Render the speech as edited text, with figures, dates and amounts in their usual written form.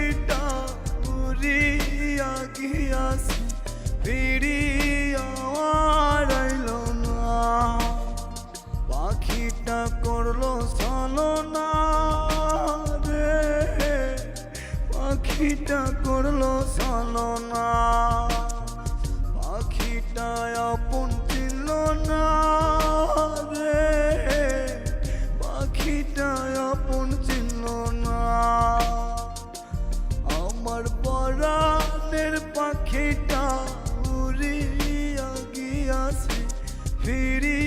পাখিটা উড়িয়া গিয়াছে ফিরিয়া আইল না পাখিটা করলো ছলনা রে পাখিটা করলো ছলনা পাখিটা আপন ছিল না রে পাখিটা আপন ছিল না আমার পরাণের পাখিটা উড়িয়া গিয়াছে ফিরি